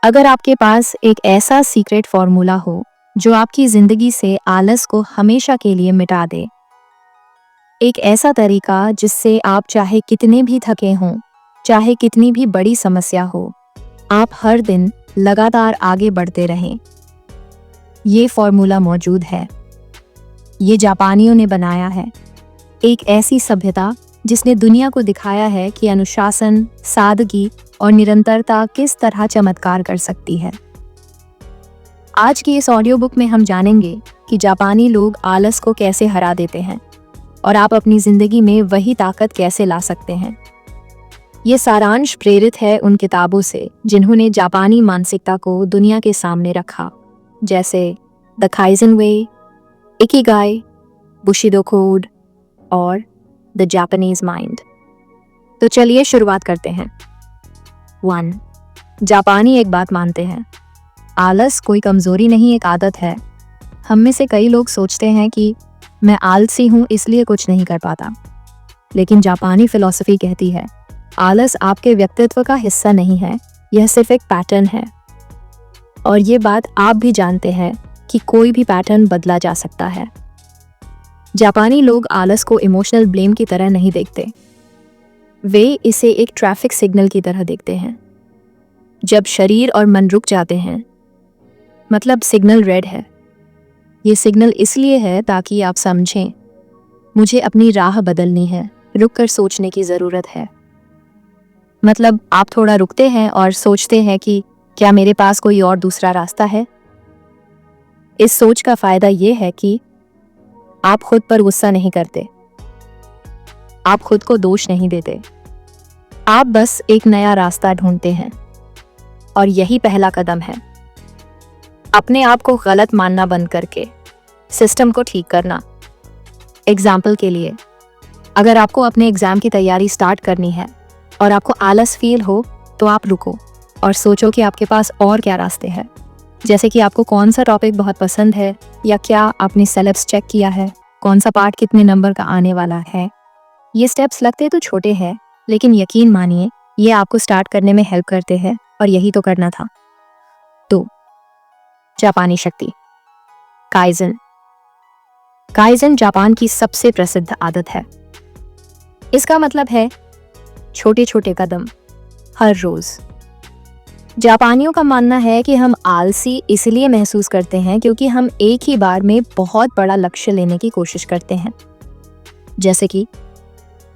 अगर आपके पास एक ऐसा सीक्रेट फॉर्मूला हो जो आपकी जिंदगी से आलस को हमेशा के लिए मिटा दे, एक ऐसा तरीका जिससे आप चाहे कितने भी थके हों, चाहे कितनी भी बड़ी समस्या हो, आप हर दिन लगातार आगे बढ़ते रहें, ये फॉर्मूला मौजूद है। ये जापानियों ने बनाया है, एक ऐसी सभ्यता जिसने दुनिया को दिखाया है कि अनुशासन, सादगी और निरंतरता किस तरह चमत्कार कर सकती है। आज की इस ऑडियो बुक में हम जानेंगे कि जापानी लोग आलस को कैसे हरा देते हैं और आप अपनी जिंदगी में वही ताकत कैसे ला सकते हैं। ये सारांश प्रेरित है उन किताबों से जिन्होंने जापानी मानसिकता को दुनिया के सामने रखा, जैसे the kaizen way, ikigai, bushido code और द जापानीज माइंड। तो चलिए शुरुआत करते हैं। 1. जापानी एक बात मानते हैं, आलस कोई कमजोरी नहीं, एक आदत है। हम में से कई लोग सोचते हैं कि मैं आलसी हूं इसलिए कुछ नहीं कर पाता, लेकिन जापानी फिलॉसफी कहती है आलस आपके व्यक्तित्व का हिस्सा नहीं है, यह सिर्फ एक पैटर्न है। और ये बात आप भी जानते हैं कि कोई भी पैटर्न बदला जा सकता है। जापानी लोग आलस को इमोशनल ब्लेम की तरह नहीं देखते, वे इसे एक ट्रैफिक सिग्नल की तरह देखते हैं। जब शरीर और मन रुक जाते हैं, मतलब सिग्नल रेड है। ये सिग्नल इसलिए है ताकि आप समझें, मुझे अपनी राह बदलनी है, रुक कर सोचने की ज़रूरत है। मतलब आप थोड़ा रुकते हैं और सोचते हैं कि क्या मेरे पास कोई और दूसरा रास्ता है। इस सोच का फ़ायदा ये है कि आप खुद पर गुस्सा नहीं करते, आप खुद को दोष नहीं देते, आप बस एक नया रास्ता ढूंढते हैं। और यही पहला कदम है, अपने आप को गलत मानना बंद करके सिस्टम को ठीक करना। एग्जाम्पल के लिए, अगर आपको अपने एग्जाम की तैयारी स्टार्ट करनी है और आपको आलस फील हो, तो आप रुको और सोचो कि आपके पास और क्या रास्ते हैं। जैसे कि आपको कौन सा टॉपिक बहुत पसंद है, या क्या आपने सिलेबस चेक किया है, कौन सा पार्ट कितने नंबर का आने वाला है। ये स्टेप्स लगते तो छोटे हैं, लेकिन यकीन मानिए ये आपको स्टार्ट करने में हेल्प करते हैं, और यही तो करना था। तो जापानी शक्ति, काइज़न। काइज़न जापान की सबसे प्रसिद्ध आदत है। इसका मतलब है छोटे छोटे कदम, हर रोज। जापानियों का मानना है कि हम आलसी इसलिए महसूस करते हैं क्योंकि हम एक ही बार में बहुत बड़ा लक्ष्य लेने की कोशिश करते हैं। जैसे कि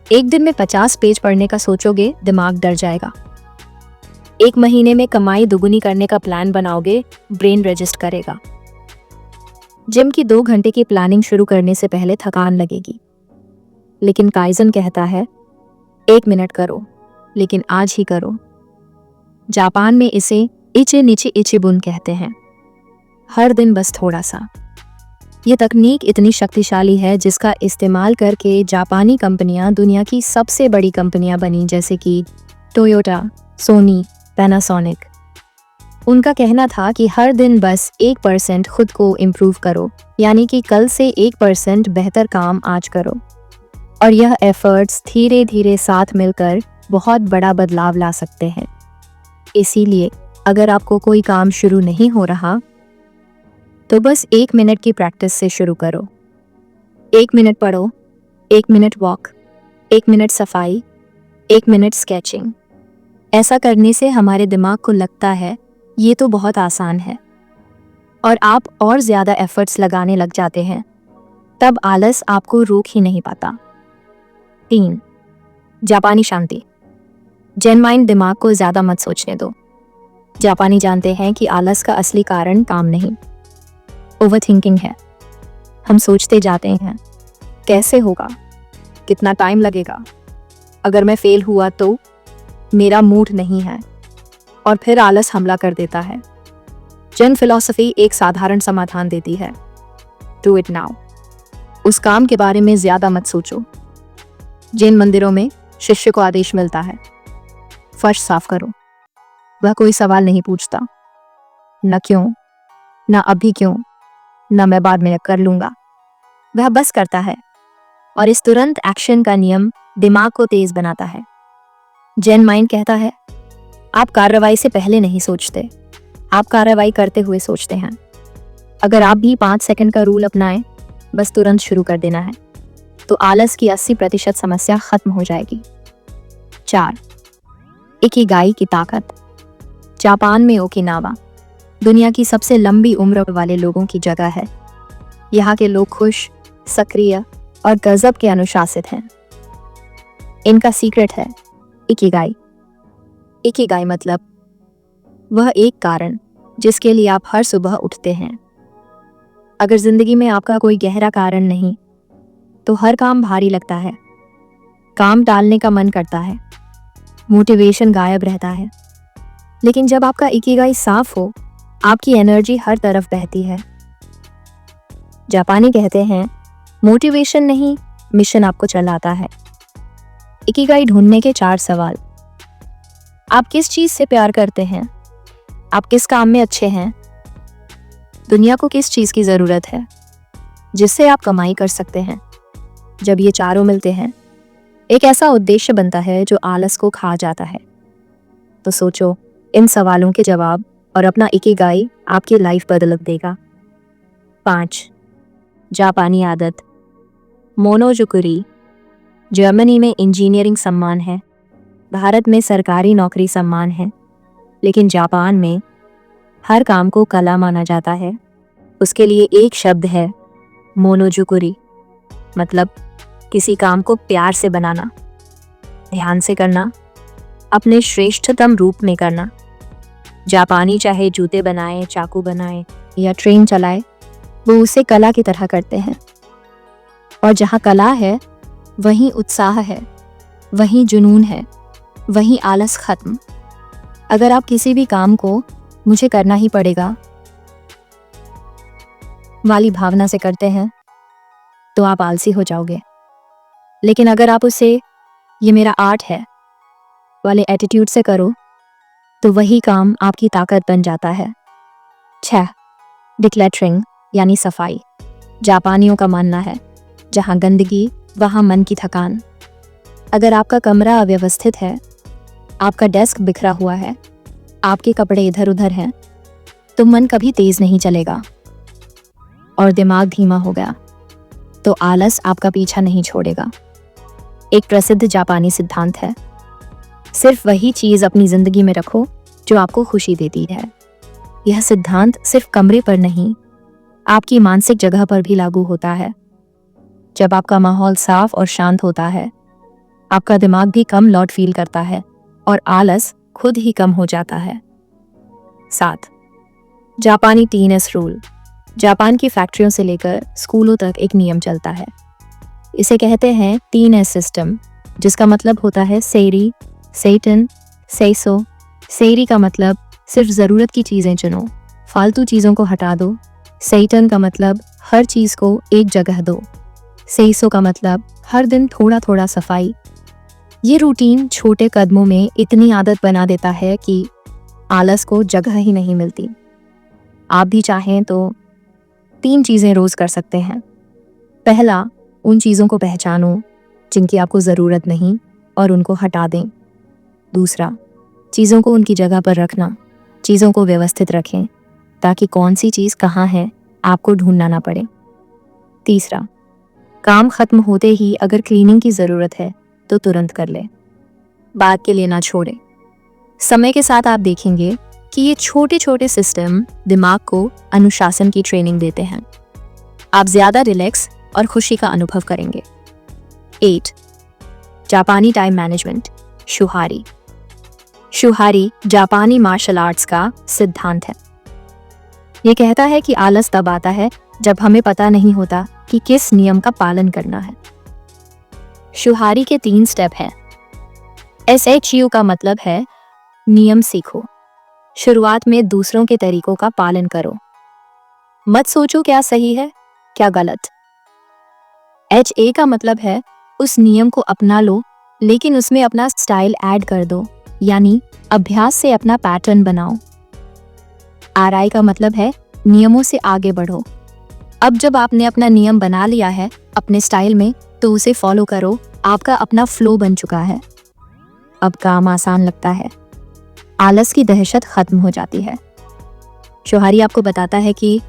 एक दिन में 50 पेज पढ़ने का सोचोगे, दिमाग डर जाएगा। एक महीने में कमाई दुगुनी करने का प्लान बनाओगे, ब्रेन रजिस्ट करेगा। जिम की 2 घंटे की प्लानिंग शुरू करने से पहले थकान लगेगी। लेकिन काइज़न कहता है 1 मिनट करो, लेकिन आज ही करो। जापान में इसे इचे नीचे इचिबुन कहते हैं, हर दिन बस थोड़ा सा। ये तकनीक इतनी शक्तिशाली है जिसका इस्तेमाल करके जापानी कंपनियां दुनिया की सबसे बड़ी कंपनियां बनी, जैसे कि टोयोटा, सोनी, पैनासोनिक। उनका कहना था कि हर दिन बस 1% खुद को इम्प्रूव करो, यानी कि कल से 1% बेहतर काम आज करो। और यह एफर्ट्स धीरे धीरे साथ मिलकर बहुत बड़ा बदलाव ला सकते हैं। इसीलिए अगर आपको कोई काम शुरू नहीं हो रहा, तो बस 1 मिनट की प्रैक्टिस से शुरू करो। 1 मिनट पढ़ो, 1 मिनट वॉक, 1 मिनट सफाई, 1 मिनट स्केचिंग। ऐसा करने से हमारे दिमाग को लगता है ये तो बहुत आसान है, और आप और ज़्यादा एफर्ट्स लगाने लग जाते हैं। तब आलस आपको रोक ही नहीं पाता। 3. जापानी शांति। जेन माइंड दिमाग को ज़्यादा मत सोचने दो। जापानी जानते हैं कि आलस का असली कारण काम नहीं, ओवर थिंकिंग है। हम सोचते जाते हैं, कैसे होगा, कितना टाइम लगेगा, अगर मैं फेल हुआ तो, मेरा मूड नहीं है, और फिर आलस हमला कर देता है। जैन फिलॉसफी एक साधारण समाधान देती है, डू इट नाउ। उस काम के बारे में ज़्यादा मत सोचो। जैन मंदिरों में शिष्य को आदेश मिलता है, फर्श साफ करो। वह कोई सवाल नहीं पूछता, न क्यों, न अभी क्यों, न मैं बाद में कर लूंगा। वह बस करता है, और इस तुरंत एक्शन का नियम दिमाग को तेज बनाता है। जैन माइंड कहता है, आप कार्रवाई से पहले नहीं सोचते, आप कार्रवाई करते हुए सोचते हैं। अगर आप भी 5 सेकंड का रूल अपनाएं, बस तुरंत शुरू कर देना है, तो आलस की 80% समस्या खत्म हो जाएगी। 4. इकिगाई की ताकत। जापान में ओकिनावा दुनिया की सबसे लंबी उम्र वाले लोगों की जगह है। यहाँ के लोग खुश, सक्रिय और गजब के अनुशासित हैं। इनका सीक्रेट है इकिगाई। इकिगाई मतलब वह एक कारण जिसके लिए आप हर सुबह उठते हैं। अगर जिंदगी में आपका कोई गहरा कारण नहीं, तो हर काम भारी लगता है, काम टालने का मन करता है, मोटिवेशन गायब रहता है। लेकिन जब आपका इकिगाई साफ हो, आपकी एनर्जी हर तरफ बहती है। जापानी कहते हैं, मोटिवेशन नहीं, मिशन आपको चलाता है। इकिगाई ढूंढने के 4 सवाल। आप किस चीज से प्यार करते हैं? आप किस काम में अच्छे हैं? दुनिया को किस चीज की जरूरत है जिससे आप कमाई कर सकते हैं? जब ये चारों मिलते हैं, एक ऐसा उद्देश्य बनता है जो आलस को खा जाता है। तो सोचो इन सवालों के जवाब और अपना इकिगाई आपकी लाइफ बदल देगा। 5. जापानी आदत मोनोजुकुरी। जर्मनी में इंजीनियरिंग सम्मान है, भारत में सरकारी नौकरी सम्मान है, लेकिन जापान में हर काम को कला माना जाता है। उसके लिए एक शब्द है मोनोजुकुरी, मतलब किसी काम को प्यार से बनाना, ध्यान से करना, अपने श्रेष्ठतम रूप में करना। जापानी चाहे जूते बनाए, चाकू बनाए या ट्रेन चलाए, वो उसे कला की तरह करते हैं। और जहाँ कला है वहीं उत्साह है, वहीं जुनून है, वहीं आलस खत्म। अगर आप किसी भी काम को मुझे करना ही पड़ेगा वाली भावना से करते हैं, तो आप आलसी हो जाओगे। लेकिन अगर आप उसे ये मेरा आर्ट है वाले एटीट्यूड से करो, तो वही काम आपकी ताकत बन जाता है। 6. डिक्लटरिंग यानी सफाई। जापानियों का मानना है, जहाँ गंदगी वहाँ मन की थकान। अगर आपका कमरा अव्यवस्थित है, आपका डेस्क बिखरा हुआ है, आपके कपड़े इधर उधर हैं, तो मन कभी तेज नहीं चलेगा और दिमाग धीमा हो गया, तो आलस आपका पीछा नहीं छोड़ेगा। एक प्रसिद्ध जापानी सिद्धांत है, सिर्फ वही चीज अपनी जिंदगी में रखो जो आपको खुशी देती है। यह सिद्धांत सिर्फ कमरे पर नहीं, आपकी मानसिक जगह पर भी लागू होता है। जब आपका माहौल साफ और शांत होता है, आपका दिमाग भी कम लोड फील करता है और आलस खुद ही कम हो जाता है। 7. जापानी 3S रूल। जापान की फैक्ट्रियों से लेकर स्कूलों तक एक नियम चलता है। इसे कहते हैं 3S सिस्टम, जिसका मतलब होता है सेरी, सेटन, सेसो। सेरी का मतलब सिर्फ ज़रूरत की चीज़ें चुनो, फालतू चीज़ों को हटा दो। सेटन का मतलब हर चीज़ को एक जगह दो। सेसो का मतलब हर दिन थोड़ा थोड़ा सफाई। ये रूटीन छोटे कदमों में इतनी आदत बना देता है कि आलस को जगह ही नहीं मिलती। आप भी चाहें तो 3 चीज़ें रोज़ कर सकते हैं। पहला, उन चीज़ों को पहचानो जिनकी आपको ज़रूरत नहीं और उनको हटा दें। दूसरा, चीज़ों को उनकी जगह पर रखना, चीज़ों को व्यवस्थित रखें ताकि कौन सी चीज़ कहाँ है आपको ढूंढना ना पड़े। तीसरा, काम खत्म होते ही अगर क्लीनिंग की ज़रूरत है तो तुरंत कर ले, बाद के लिए ना छोड़े। समय के साथ आप देखेंगे कि ये छोटे छोटे सिस्टम दिमाग को अनुशासन की ट्रेनिंग देते हैं। आप ज़्यादा रिलैक्स और खुशी का अनुभव करेंगे। 8. जापानी टाइम मैनेजमेंट शुहारी। शुहारी जापानी मार्शल आर्ट्स का सिद्धांत है। ये कहता है कि आलस तब आता है जब हमें पता नहीं होता कि किस नियम का पालन करना है। शुहारी के 3 स्टेप हैं। SHU का मतलब है नियम सीखो। शुरुआत में दूसरों के तरीकों का पालन करो, मत सोचो क्या सही है क्या गलत। HA का मतलब है उस नियम को अपना लो, लेकिन उसमें अपना स्टाइल ऐड कर दो, यानी अभ्यास से अपना पैटर्न बनाओ। RI का मतलब है नियमों से आगे बढ़ो। अब जब आपने अपना नियम बना लिया है अपने स्टाइल में, तो उसे फॉलो करो, आपका अपना फ्लो बन चुका है। अब काम आसान लगता है, आलस की दहशत खत्म हो जाती है। शोहारी आपको बताता है कि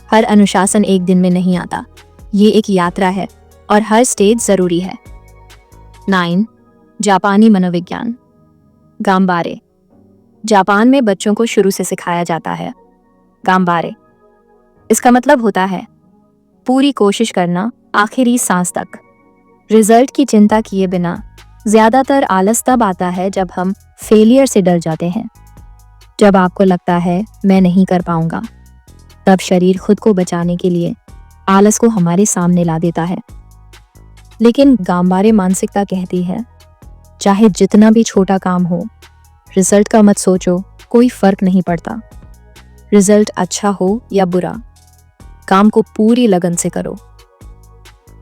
हर अनुशासन एक दिन में नहीं आता, ये एक यात्रा है और हर स्टेज ज़रूरी है। 9. जापानी मनोविज्ञान। गाम्बारे। जापान में बच्चों को शुरू से सिखाया जाता है गाम्बारे। इसका मतलब होता है पूरी कोशिश करना आखिरी सांस तक, रिजल्ट की चिंता किए बिना। ज़्यादातर आलस तब आता है जब हम फेलियर से डर जाते हैं, जब आपको लगता है मैं नहीं कर पाऊंगा। तब शरीर खुद को बचाने के लिए आलस को हमारे सामने ला देता है। लेकिन गाम्बारे मानसिकता कहती है चाहे जितना भी छोटा काम हो, रिजल्ट का मत सोचो, कोई फर्क नहीं पड़ता। रिजल्ट अच्छा हो या बुरा, काम को पूरी लगन से करो।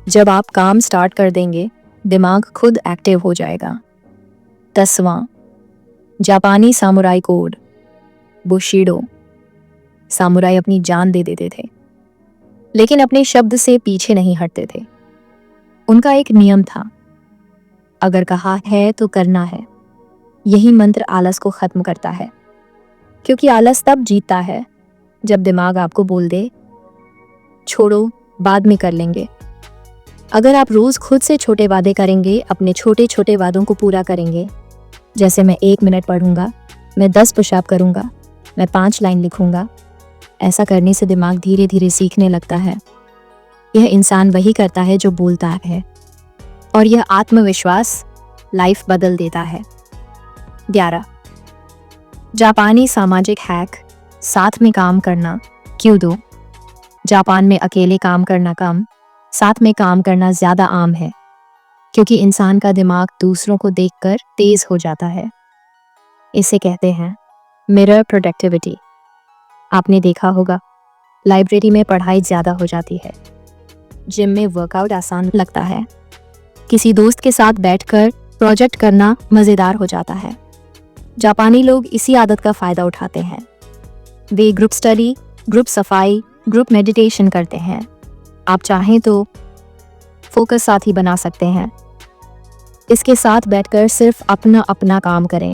जब आप काम स्टार्ट कर देंगे, दिमाग खुद एक्टिव हो जाएगा। 10वां जापानी सामुराई कोड, बुशिडो। सामुराई अपनी जान दे देते थे, लेकिन अपने शब्द से पीछे नहीं हटते थे। उनका एक नियम था, अगर कहा है तो करना है। यही मंत्र आलस को खत्म करता है, क्योंकि आलस तब जीतता है जब दिमाग आपको बोल दे छोड़ो, बाद में कर लेंगे। अगर आप रोज खुद से छोटे वादे करेंगे, अपने छोटे छोटे वादों को पूरा करेंगे, जैसे मैं 1 मिनट पढ़ूंगा, मैं 10 पुशअप करूंगा, मैं 5 लाइन लिखूंगा, ऐसा करने से दिमाग धीरे धीरे सीखने लगता है। यह इंसान वही करता है जो बोलता है, और यह आत्मविश्वास लाइफ बदल देता है। 11 जापानी सामाजिक हैक, साथ में काम करना क्यों दो। जापान में अकेले काम करना कम, साथ में काम करना ज्यादा आम है, क्योंकि इंसान का दिमाग दूसरों को देखकर तेज हो जाता है। इसे कहते हैं मिरर प्रोडक्टिविटी। आपने देखा होगा, लाइब्रेरी में पढ़ाई ज्यादा हो जाती है, जिम में वर्कआउट आसान लगता है, किसी दोस्त के साथ बैठकर प्रोजेक्ट करना मजेदार हो जाता है। जापानी लोग इसी आदत का फायदा उठाते हैं। वे ग्रुप स्टडी, ग्रुप सफाई, ग्रुप मेडिटेशन करते हैं। आप चाहें तो फोकस साथी बना सकते हैं। इसके साथ बैठकर सिर्फ अपना अपना काम करें।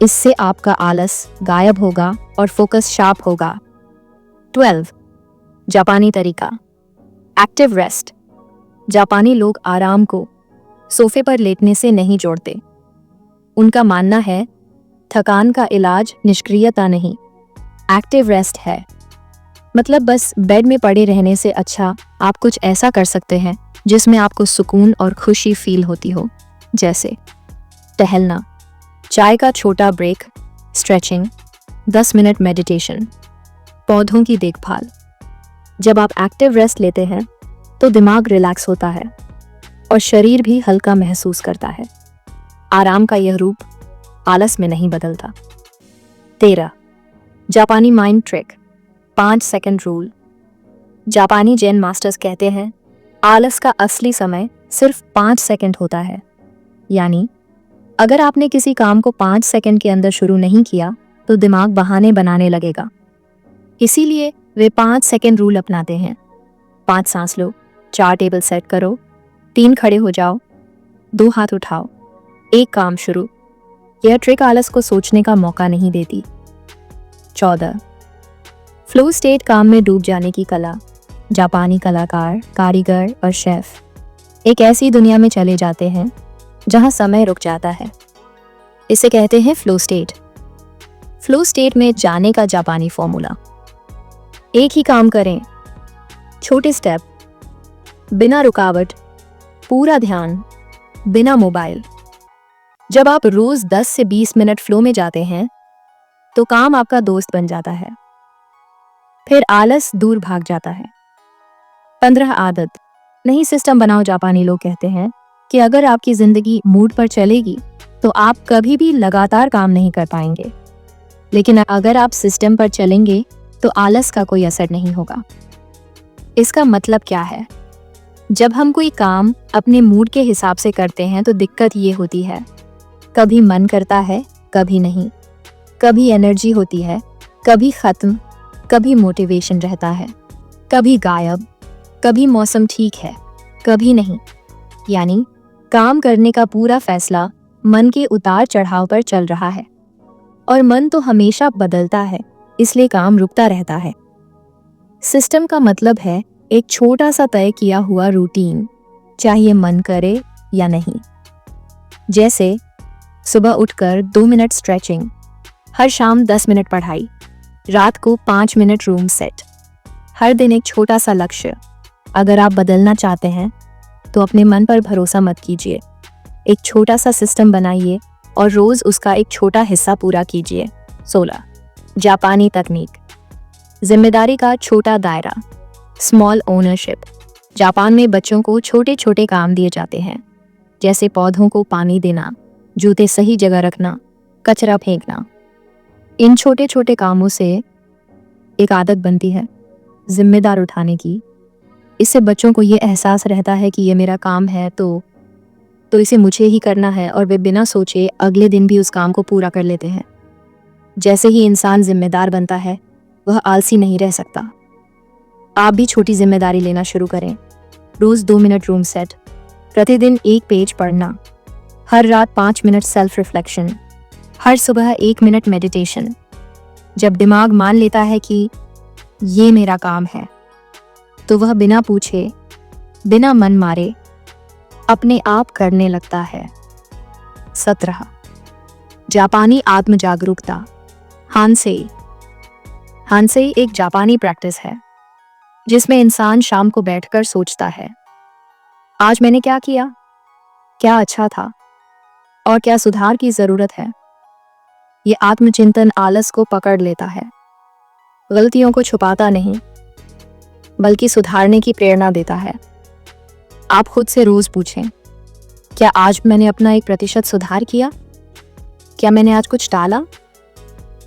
इससे आपका आलस गायब होगा और फोकस शार्प होगा। 12 जापानी तरीका, एक्टिव रेस्ट। जापानी लोग आराम को सोफे पर लेटने से नहीं जोड़ते। उनका मानना है थकान का इलाज निष्क्रियता नहीं, एक्टिव रेस्ट है। मतलब बस बेड में पड़े रहने से अच्छा आप कुछ ऐसा कर सकते हैं जिसमें आपको सुकून और खुशी फील होती हो, जैसे टहलना, चाय का छोटा ब्रेक, स्ट्रेचिंग, 10 मिनट मेडिटेशन, पौधों की देखभाल। जब आप एक्टिव रेस्ट लेते हैं तो दिमाग रिलैक्स होता है और शरीर भी हल्का महसूस करता है। आराम का यह रूप आलस में नहीं बदलता। 13 जापानी माइंड ट्रिक, 5 सेकंड रूल। जापानी जेन मास्टर्स कहते हैं आलस का असली समय सिर्फ 5 सेकंड होता है। यानी अगर आपने किसी काम को 5 सेकंड के अंदर शुरू नहीं किया तो दिमाग बहाने बनाने लगेगा। इसीलिए वे 5 सेकंड रूल अपनाते हैं। 5 सांस लो, 4 टेबल सेट करो, 3 खड़े हो जाओ, 2 हाथ उठाओ, 1 काम शुरू। यह ट्रिक आलस को सोचने का मौका नहीं देती। 14 फ्लो स्टेट, काम में डूब जाने की कला। जापानी कलाकार, कारीगर और शेफ एक ऐसी दुनिया में चले जाते हैं जहां समय रुक जाता है। इसे कहते हैं फ्लो स्टेट। फ्लो स्टेट में जाने का जापानी फॉर्मूला, एक ही काम करें, छोटे स्टेप, बिना रुकावट, पूरा ध्यान, बिना मोबाइल। जब आप रोज 10 से 20 मिनट फ्लो में जाते हैं तो काम आपका दोस्त बन जाता है, फिर आलस दूर भाग जाता है। 15 आदत नहीं सिस्टम बनाओ। जापानी लोग कहते हैं कि अगर आपकी जिंदगी मूड पर चलेगी तो आप कभी भी लगातार काम नहीं कर पाएंगे, लेकिन अगर आप सिस्टम पर चलेंगे तो आलस का कोई असर नहीं होगा। इसका मतलब क्या है? जब हम कोई काम अपने मूड के हिसाब से करते हैं तो दिक्कत ये होती है, कभी मन करता है, कभी नहीं, कभी एनर्जी होती है, कभी खत्म, कभी मोटिवेशन रहता है, कभी गायब, कभी मौसम ठीक है, कभी नहीं। यानी काम करने का पूरा फैसला मन के उतार चढ़ाव पर चल रहा है, और मन तो हमेशा बदलता है, इसलिए काम रुकता रहता है। सिस्टम का मतलब है एक छोटा सा तय किया हुआ रूटीन, चाहे मन करे या नहीं। जैसे सुबह उठकर 2 मिनट स्ट्रेचिंग, हर शाम 10 मिनट पढ़ाई, रात को 5 मिनट रूम सेट। हर दिन एक छोटा सा लक्ष्य। अगर आप बदलना चाहते हैं तो अपने मन पर भरोसा मत कीजिए। एक छोटा सा सिस्टम बनाइए और रोज उसका एक छोटा हिस्सा पूरा कीजिए। 16 जापानी तकनीक, जिम्मेदारी का छोटा दायरा, स्मॉल ओनरशिप। जापान में बच्चों को छोटे छोटे काम दिए जाते हैं, जैसे पौधों को पानी देना, जूते सही जगह रखना, कचरा फेंकना। इन छोटे छोटे कामों से एक आदत बनती है जिम्मेदार उठाने की। इससे बच्चों को ये एहसास रहता है कि ये मेरा काम है तो इसे मुझे ही करना है, और वे बिना सोचे अगले दिन भी उस काम को पूरा कर लेते हैं। जैसे ही इंसान जिम्मेदार बनता है, वह आलसी नहीं रह सकता। आप भी छोटी जिम्मेदारी लेना शुरू करें। रोज 2 मिनट रूम सेट, प्रतिदिन 1 पेज पढ़ना, हर रात 5 मिनट सेल्फ रिफ्लेक्शन, हर सुबह 1 मिनट मेडिटेशन। जब दिमाग मान लेता है कि ये मेरा काम है, तो वह बिना पूछे, बिना मन मारे अपने आप करने लगता है। 17 जापानी आत्म जागरूकता, हानसेई। हानसेई एक जापानी प्रैक्टिस है जिसमें इंसान शाम को बैठकर सोचता है, आज मैंने क्या किया, क्या अच्छा था और क्या सुधार की जरूरत है। ये आत्मचिंतन आलस को पकड़ लेता है, गलतियों को छुपाता नहीं बल्कि सुधारने की प्रेरणा देता है। आप खुद से रोज पूछें, क्या आज मैंने अपना 1% सुधार किया? क्या मैंने आज कुछ टाला?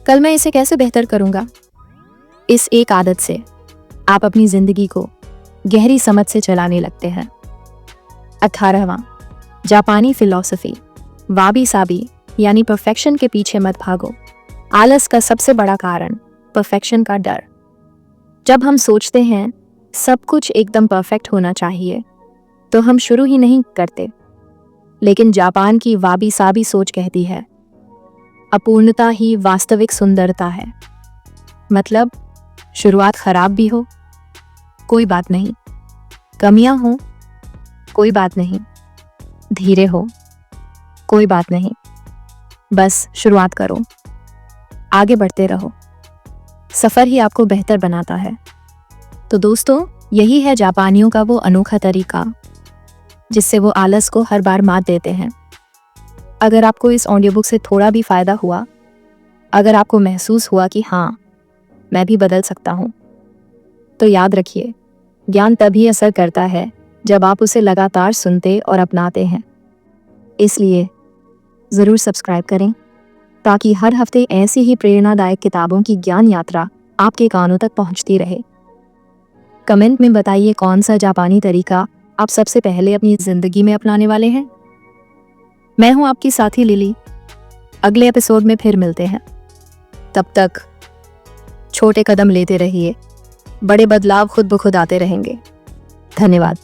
कल मैं इसे कैसे बेहतर करूंगा? इस एक आदत से आप अपनी जिंदगी को गहरी समझ से चलाने लगते हैं। 18वां जापानी फिलॉसफी, वाबी साबी, यानी परफेक्शन के पीछे मत भागो। आलस का सबसे बड़ा कारण परफेक्शन का डर। जब हम सोचते हैं सब कुछ एकदम परफेक्ट होना चाहिए, तो हम शुरू ही नहीं करते। लेकिन जापान की वाबी साबी सोच कहती है, अपूर्णता ही वास्तविक सुंदरता है। मतलब शुरुआत खराब भी हो, कोई बात नहीं, कमियां हो, कोई बात नहीं, धीरे हो, कोई बात नहीं, बस शुरुआत करो, आगे बढ़ते रहो। सफर ही आपको बेहतर बनाता है। तो दोस्तों, यही है जापानियों का वो अनोखा तरीका जिससे वो आलस को हर बार मात देते हैं। अगर आपको इस ऑडियो बुक से थोड़ा भी फायदा हुआ, अगर आपको महसूस हुआ कि हाँ, मैं भी बदल सकता हूँ, तो याद रखिए, ज्ञान तभी असर करता है जब आप उसे लगातार सुनते और अपनाते हैं। इसलिए ज़रूर सब्सक्राइब करें ताकि हर हफ्ते ऐसी ही प्रेरणादायक किताबों की ज्ञान यात्रा आपके कानों तक पहुंचती रहे। कमेंट में बताइए कौन सा जापानी तरीका आप सबसे पहले अपनी ज़िंदगी में अपनाने वाले हैं। मैं हूं आपकी साथी लिली। अगले एपिसोड में फिर मिलते हैं। तब तक छोटे कदम लेते रहिए, बड़े बदलाव खुद ब खुद आते रहेंगे। धन्यवाद।